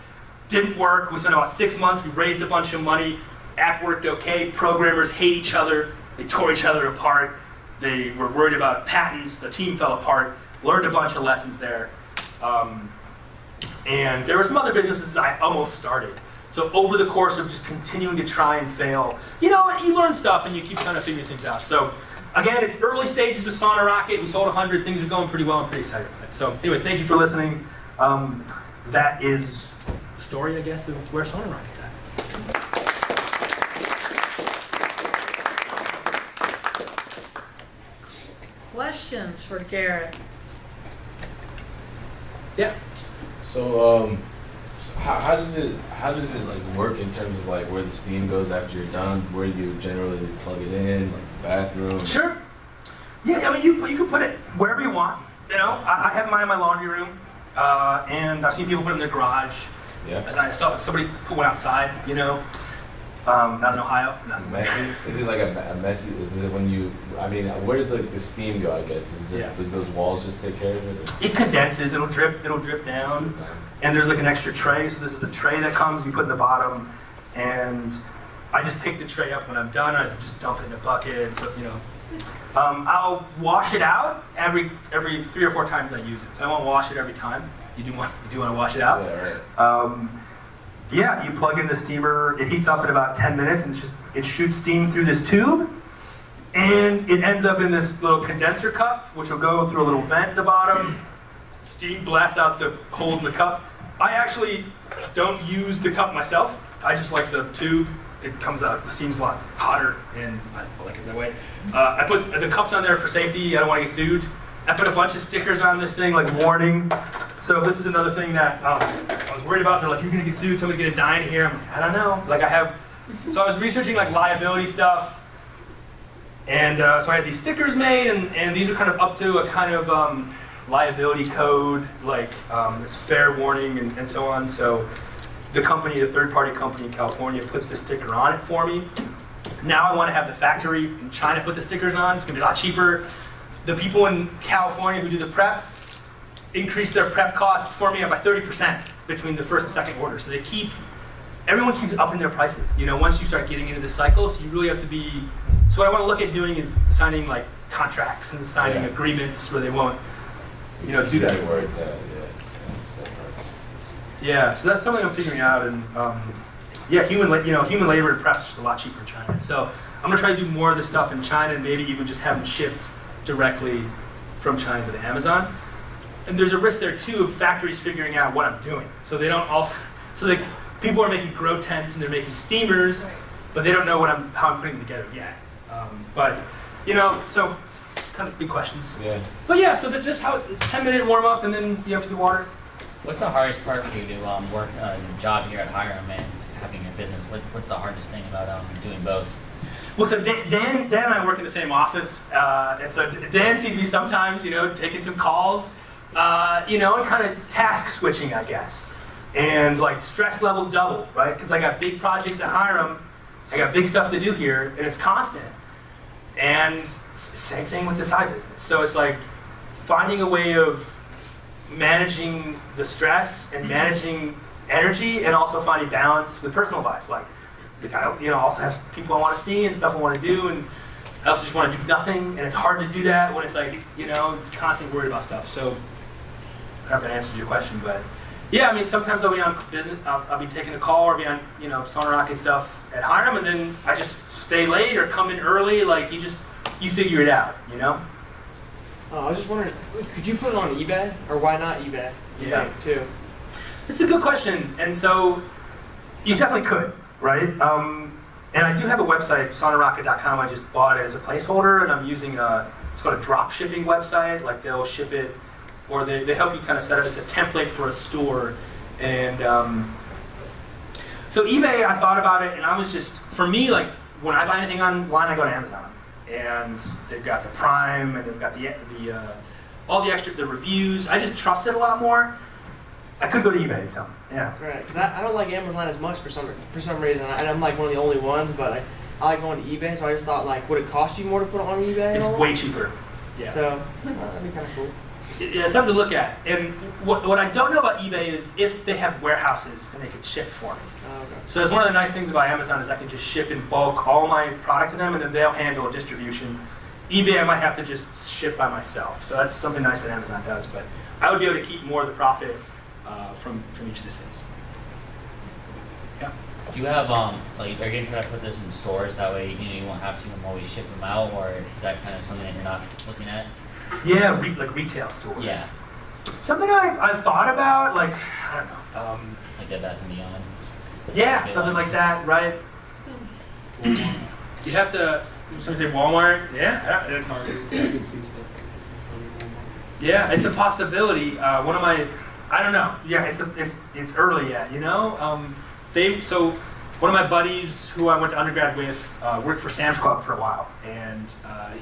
didn't work. We spent about 6 months, we raised a bunch of money, app worked okay, programmers hate each other, they tore each other apart, they were worried about patents, the team fell apart, learned a bunch of lessons there. And there were some other businesses I almost started. So over the course of just continuing to try and fail, you know, you learn stuff and you keep trying to figure things out. So again, it's early stages with Sauna Rocket. We sold 100, things are going pretty well. I'm pretty excited about it. So anyway, thank you for listening. That is the story, I guess, of where Sauna Rocket's at. Questions for Garrett? Yeah. So, how does it like work in terms of like where the steam goes after you're done? Where do you generally plug it in, like the bathroom? Sure. Yeah, I mean you can put it wherever you want. You know, I have mine in my laundry room, and I've seen people put it in their garage. Yeah. I saw somebody put one outside. You know, not in Ohio. Not messy. Is it like a messy? Is it when you? I mean, where does the steam go? I guess do those walls just take care of it? It condenses. It'll drip down. And there's like an extra tray, so this is a tray that comes, you put in the bottom, and I just pick the tray up when I'm done, I just dump it in a bucket, you know. I'll wash it out every 3 or 4 times I use it, so I won't wash it every time. You do want to wash it out. Yeah, right. Yeah, you plug in the steamer, it heats up in about 10 minutes, and it shoots steam through this tube, and it ends up in this little condenser cup, which will go through a little vent at the bottom. Steam blasts out the holes in the cup. I actually don't use the cup myself. I just like the tube. It comes out, the steam's a lot hotter, and I like it that way. I put the cups on there for safety. I don't want to get sued. I put a bunch of stickers on this thing, like warning. So this is another thing that I was worried about. They're like, you're gonna get sued, somebody's gonna die in here. I'm like, I don't know. Like so I was researching like liability stuff. And so I had these stickers made, and these are kind of up to a kind of liability code, like it's fair warning and so on. So the company, the third-party company in California, puts the sticker on it for me. Now I want to have the factory in China put the stickers on. It's going to be a lot cheaper. The people in California who do the prep increase their prep cost for me by 30% between the first and second order. So everyone keeps upping their prices. You know, once you start getting into this cycle, so you really have to be. So what I want to look at doing is signing like contracts and signing agreements where they won't, do that. Yeah, so that's something I'm figuring out, and human labor to prep is just a lot cheaper in China. So I'm gonna try to do more of this stuff in China, and maybe even just have them shipped directly from China to the Amazon. And there's a risk there too of factories figuring out what I'm doing. So they don't people are making grow tents and they're making steamers, but they don't know how I'm putting them together yet. So kind of big questions. Yeah. But yeah, so this how it's 10-minute warm up and then you empty the water. What's the hardest part for you to work a job here at Hiram and having your business? What's the hardest thing about doing both? Well, so Dan and I work in the same office, and so Dan sees me sometimes, taking some calls, and kind of task switching, I guess. And like stress levels double, right? Because I got big projects at Hiram, I got big stuff to do here, and it's constant. And same thing with the side business. So it's like finding a way of managing the stress and managing energy, and also finding balance with personal life. Like I also have people I want to see and stuff I want to do, and I also just want to do nothing. And it's hard to do that when it's like it's constantly worried about stuff. So I don't know if that answers your question, but yeah, I mean sometimes I'll be on business, I'll be taking a call or be on Sauna Rocket stuff at Hiram, and then I just stay late or come in early. Like you figure it out, I was just wondering, could you put it on eBay, or why not eBay? Yeah, too. It's a good question, and so you definitely could, right? And I do have a website, saunarocket.com. I just bought it as a placeholder, and I'm using it's called a drop shipping website. Like they'll ship it, or they help you kind of set up. It's a template for a store, and so eBay. I thought about it, and I was just, for me, like when I buy anything online, I go to Amazon. And they've got the Prime, and they've got all the extra, the reviews. I just trust it a lot more. I could go to eBay and sell them. Yeah. Right, because I don't like Amazon as much for some reason. I'm like one of the only ones, but like I like going to eBay, so I just thought like, would it cost you more to put it on eBay? It's way cheaper. Yeah. So that'd be kind of cool. Yeah, something to look at. And what I don't know about eBay is if they have warehouses and they can ship for me. Oh, okay. So that's one of the nice things about Amazon is I can just ship in bulk all my product to them, and then they'll handle distribution. eBay, I might have to just ship by myself. So that's something nice that Amazon does. But I would be able to keep more of the profit from each of these things. Yeah. Do you have are you going to try to put this in stores that way you won't have to always ship them out, or is that kind of something that you're not looking at? Yeah, like retail stores. Yeah. Something I've thought about, like I don't know. Like Bed Bath & Beyond. Yeah, something like that, right? You have to. Somebody say Walmart. Yeah. Yeah, it's a possibility. One of my, I don't know. Yeah, it's early yet. One of my buddies who I went to undergrad with worked for Sam's Club for a while, and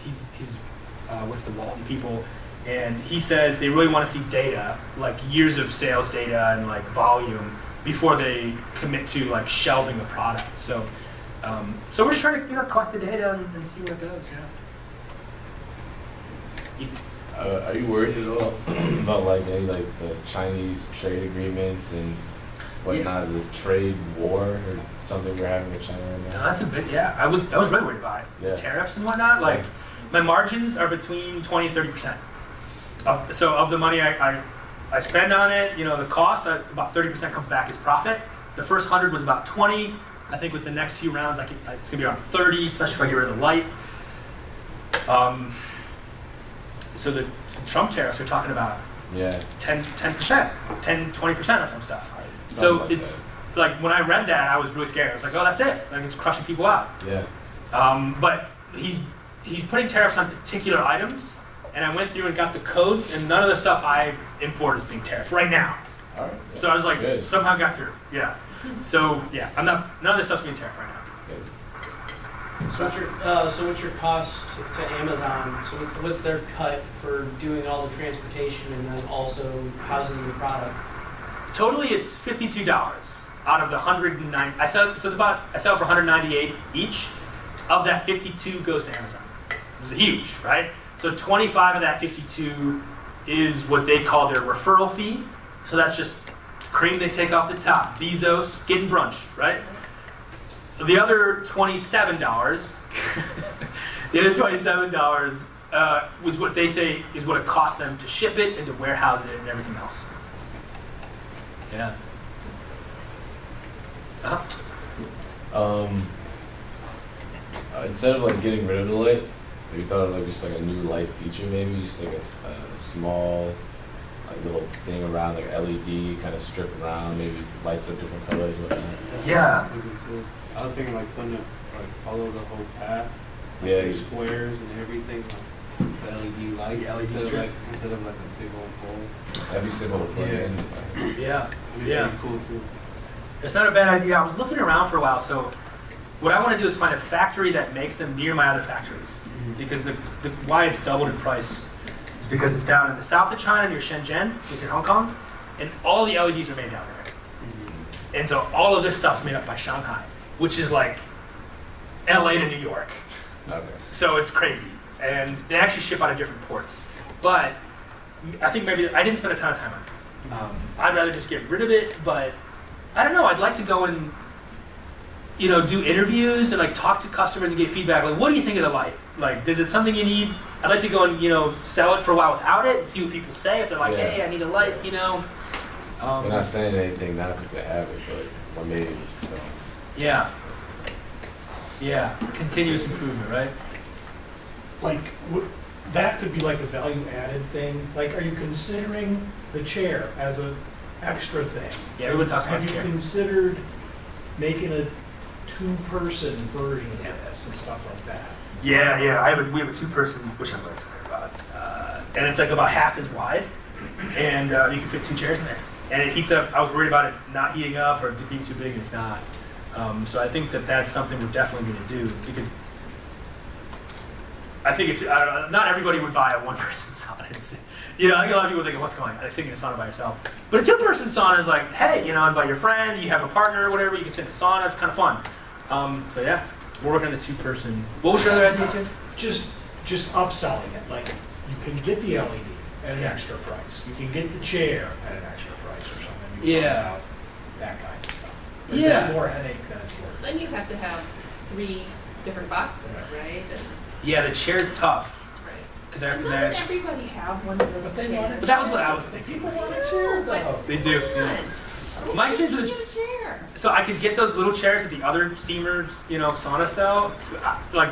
he's with the Walton people, and he says they really want to see data, like years of sales data and like volume before they commit to like shelving a product. So we're just trying to collect the data and see where it goes. Yeah. Are you worried at all about like any like the Chinese trade agreements and whatnot, the trade war or something we're having with China right now? No, that's a bit. Yeah, I was really worried about it. Yeah. The tariffs and whatnot. Like my margins are between 20 and 30%. So of the money I spend on it, the cost, about 30% comes back as profit. The first 100 was about 20. I think with the next few rounds, it's gonna be around 30, especially if I get rid of the light. So the Trump tariffs are talking about 10%, 10, 20% on some stuff. So like it's like when I read that, I was really scared. I was like, oh, that's it. Like it's crushing people out. Yeah. But he's putting tariffs on particular items, and I went through and got the codes, and none of the stuff I import is being tariffed right now. All right. Yeah. So I was like, Good. somehow got through. Yeah. So yeah, none of this stuff's being tariffed right now. Good. So what's your cost to Amazon? So what's their cut for doing all the transportation and then also housing your product? Totally, it's $52 out of the 109. I sell for 198 each. Of that, 52 goes to Amazon. It's huge, right? So 25 of that 52 is what they call their referral fee. So that's just cream they take off the top. Bezos getting brunch, right? The other $27, was what they say is what it cost them to ship it and to warehouse it and everything else. Yeah. Instead of like getting rid of the light, have you thought of like just like a new light feature maybe? Just like a small like little thing around like LED kind of strip around, maybe lights of different colors, whatnot. Yeah. I was thinking like putting it like follow the whole path. Like Yeah. the squares and everything, like the LED lights The LED strip. instead of like a big old pole. That'd be simple to plug in. Yeah. It'd be Yeah. pretty cool too. It's not a bad idea. I was looking around for a while, so what I want to do is find a factory that makes them near my other factories. Because the why it's doubled in price is because it's down in the south of China near Shenzhen, near Hong Kong, and all the LEDs are made down there. And so all of this stuff's made up by Shanghai, which is like LA to New York. Okay. So it's crazy. And they actually ship out of different ports. But I think maybe I didn't spend a ton of time on it. I'd rather just get rid of it, but I don't know, I'd like to go and do interviews and like talk to customers and get feedback. Like, what do you think of the light? Like, is it something you need? I'd like to go and sell it for a while without it and see what people say. If they're like, Yeah. hey, I need a light, They're not saying anything now because they have it, but maybe it's not. Yeah. Yeah. Continuous improvement, right? Like, that could be like a value-added thing. Like, are you considering the chair as an extra thing? Yeah, everyone talks about Have the you chair. considered making a two-person version of this and stuff like that? Yeah. We have a two-person, which I'm really excited about. And it's like about half as wide, and you can fit two chairs in there. And it heats up. I was worried about it not heating up or being too big, and it's not. So I think that's something we're definitely going to do because I think it's. I don't know, not everybody would buy a one-person sauna. I think a lot of people think, what's going on? Sitting in a sauna by yourself. But a two-person sauna is like, hey, invite your friend, you have a partner or whatever, you can sit in a sauna, it's kind of fun. So yeah, we're working on the two-person. What was your other idea, Jim? Just upselling it. Like, you can get the LED at an extra price. You can get the chair at an extra price or something. You find out that kind of stuff. Is that more headache than it's worth? Then you have to have 3 different boxes, right? Yeah, the chair's tough. Because I have And to doesn't manage. everybody have one of those chairs? But that was what I was thinking. People want a chair, though. They do. Yeah. My experience was Get a chair. so I could get those little chairs that the other steamers, sauna sell. Like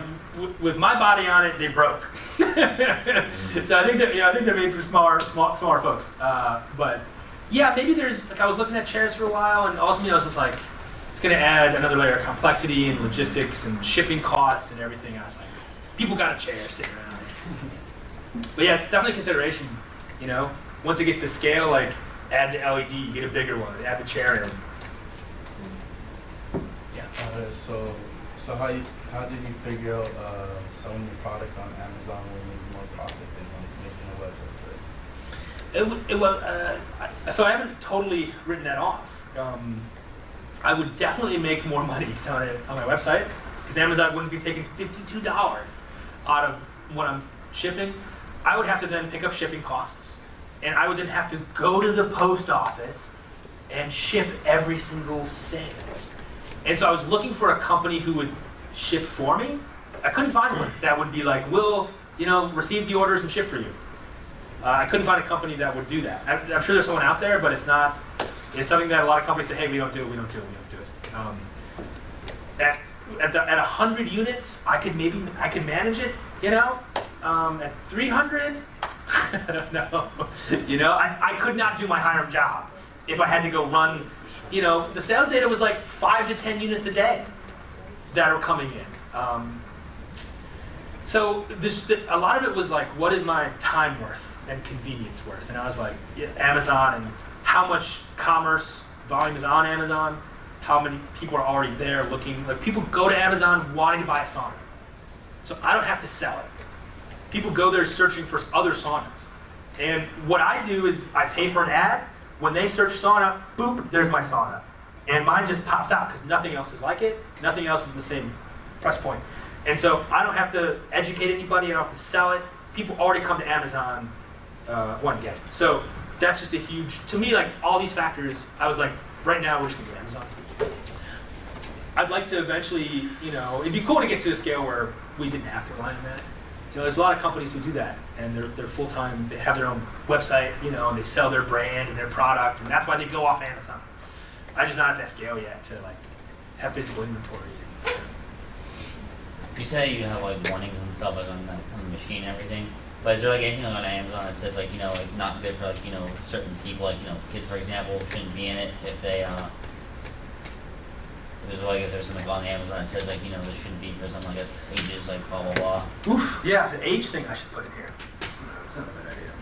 with my body on it, they broke. So I think they're made for smaller folks. But yeah, maybe there's like I was looking at chairs for a while, and also it's just like it's going to add another layer of complexity and logistics and shipping costs and everything. I was like, people got a chair sitting around. But yeah, it's definitely a consideration. Once it gets to scale, like add the LED, get a bigger one, add the chair in. Yeah. So how did you figure out selling your product on Amazon will make more profit than like making a website for it? So I haven't totally written that off. I would definitely make more money selling it on my website because Amazon wouldn't be taking $52 out of what I'm shipping. I would have to then pick up shipping costs, and I would then have to go to the post office and ship every single sale. And so I was looking for a company who would ship for me. I couldn't find one that would be like, we'll receive the orders and ship for you. I couldn't find a company that would do that. I'm sure there's someone out there, but it's not. It's something that a lot of companies say, hey, we don't do it. At 100 units, I could manage it. At 300, I don't know. I could not do my Hiram job if I had to go run. The sales data was like 5 to 10 units a day that are coming in. So a lot of it was like, what is my time worth and convenience worth? And I was like, Amazon and how much commerce volume is on Amazon. how many people are already there looking. Like people go to Amazon wanting to buy a sauna. So I don't have to sell it. People go there searching for other saunas. And what I do is I pay for an ad. When they search sauna, boop, there's my sauna. And mine just pops out because nothing else is like it. Nothing else is the same price point. And so I don't have to educate anybody. I don't have to sell it. People already come to Amazon want to get it. So that's just a huge, to me, like all these factors, I was like, right now we're just gonna do Amazon. I'd like to eventually, you know, it'd be cool to get to a scale where we didn't have to rely on that. You know, there's a lot of companies who do that, and they're full-time, they have their own website, you know, and they sell their brand and their product, and that's why they go off Amazon. I'm just not at that scale yet to like have physical inventory. You say you have like warnings and stuff like on the machine and everything, but is there like anything on Amazon that says like, you know, like not good for like, you know, certain people, like, you know, kids for example shouldn't be in it if they if there's something on Amazon that says like, you know, this shouldn't be for something like ages like blah blah blah. Oof, yeah, the age thing I should put in here. It's not a bad idea.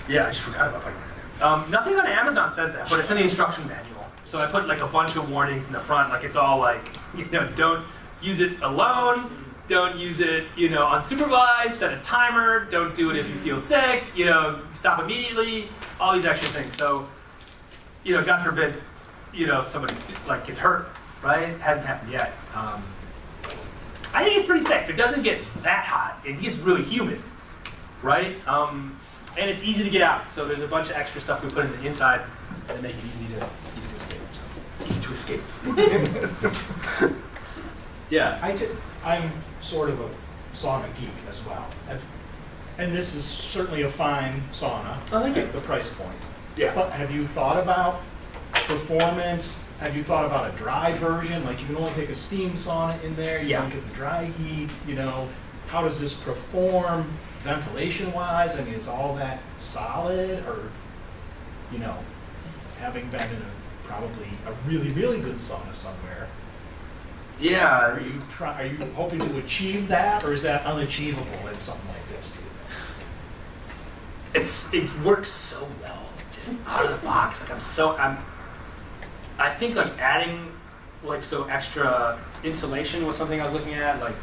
Yeah, I just forgot about putting that in there. Nothing on Amazon says that, but it's in the instruction manual. So I put like a bunch of warnings in the front, like it's all like, you know, don't use it alone, don't use it, you know, unsupervised, set a timer, don't do it if you feel sick, you know, stop immediately, all these extra things. So, you know, God forbid, you know, somebody like gets hurt, right? It hasn't happened yet. I think it's pretty safe. It doesn't get that hot. It gets really humid, right? And it's easy to get out. So there's a bunch of extra stuff we put in the inside that make it easy to escape. So, easy to escape. Yeah. I'm sort of a sauna geek as well. And this is certainly a fine sauna at the price point. Yeah. But have you thought about performance? Have you thought about a dry version? Like you can only take a steam sauna in there, you don't get the dry heat, you know. How does this perform ventilation-wise? I mean, is all that solid? Or, you know, having been in probably a really, really good sauna somewhere, yeah. Are you hoping to achieve that, or is that unachievable in something like this? Do you think? It works so well, just out of the box. Like I think like adding like extra insulation was something I was looking at. Like,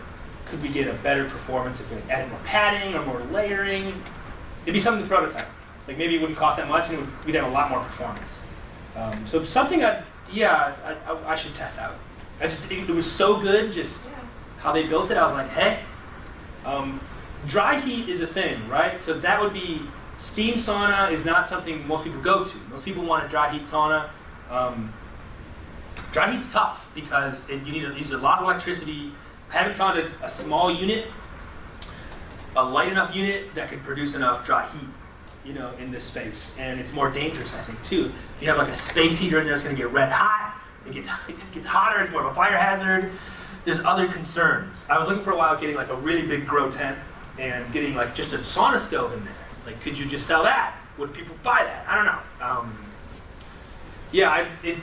could we get a better performance if we added more padding or more layering? It'd be something to prototype. Like maybe it wouldn't cost that much, and we'd have a lot more performance. So something I should test out. It was so good, just how they built it. I was like, hey, dry heat is a thing, right? So that would be, steam sauna is not something most people go to. Most people want a dry heat sauna. Dry heat's tough because you need to use a lot of electricity. I haven't found a small unit, a light enough unit that could produce enough dry heat, you know, in this space. And it's more dangerous, I think, too. If you have like a space heater in there, it's going to get red hot. It gets hotter, it's more of a fire hazard. There's other concerns. I was looking for a while getting like a really big grow tent and getting like just a sauna stove in there. Like, could you just sell that? Would people buy that? I don't know.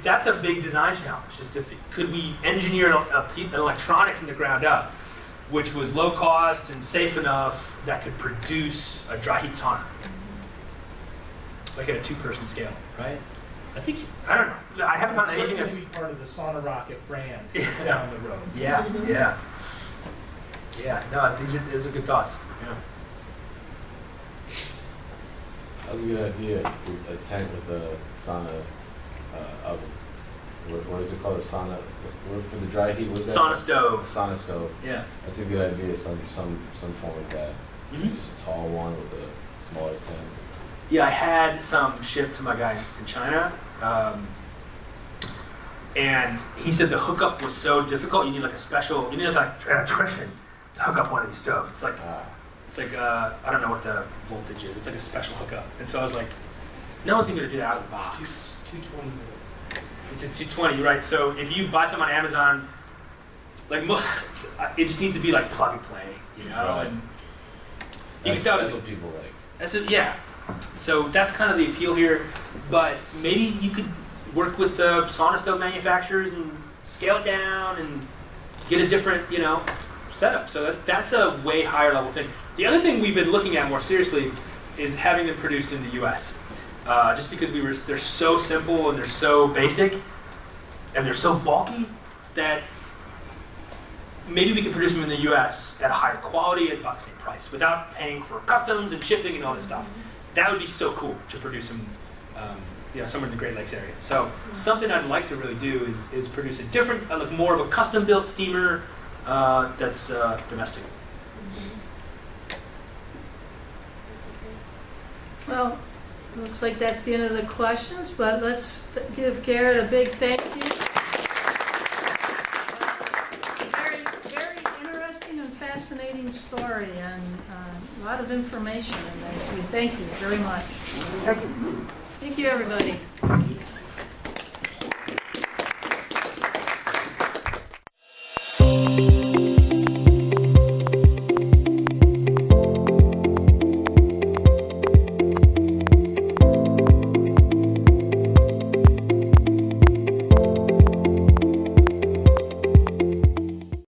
That's a big design challenge. Just could we engineer an electronic from the ground up, which was low cost and safe enough that could produce a dry heat sauna, like at a 2-person scale, right? I don't know. I haven't found anything that's part of the Sauna Rocket brand down the road. Yeah. No, these are good thoughts. Yeah. That was a good idea. A tent with a sauna oven. What is it called? A sauna. For the dry heat. What is that? Sauna stove. Sauna stove. Yeah. That's a good idea. Some form of that. Just a tall one with a smaller tent. Yeah, I had some shipped to my guy in China, and he said the hookup was so difficult. You need like an electrician to hook up one of these stoves. It's like I don't know what the voltage is. It's like a special hookup. And so I was like, no one's gonna do that out of the box. 220. It's a 220, right? So if you buy some on Amazon, like it just needs to be like plug and play, you know. Right. And you can tell that's what people like. That's it, yeah. So that's kind of the appeal here, but maybe you could work with the sauna stove manufacturers and scale it down and get a different, you know, setup. So that's a way higher level thing. The other thing we've been looking at more seriously is having them produced in the U.S. Just because they're so simple and they're so basic, and they're so bulky that maybe we could produce them in the US at a higher quality at about the same price without paying for customs and shipping and all this stuff. That would be so cool to produce them somewhere in the Great Lakes area. So something I'd like to really do is produce a different, like more of a custom built steamer that's domestic. Well, looks like that's the end of the questions, but let's give Garrett a big thank you. Very, very interesting and fascinating story, and a lot of information in there. So thank you very much. Thank you, everybody.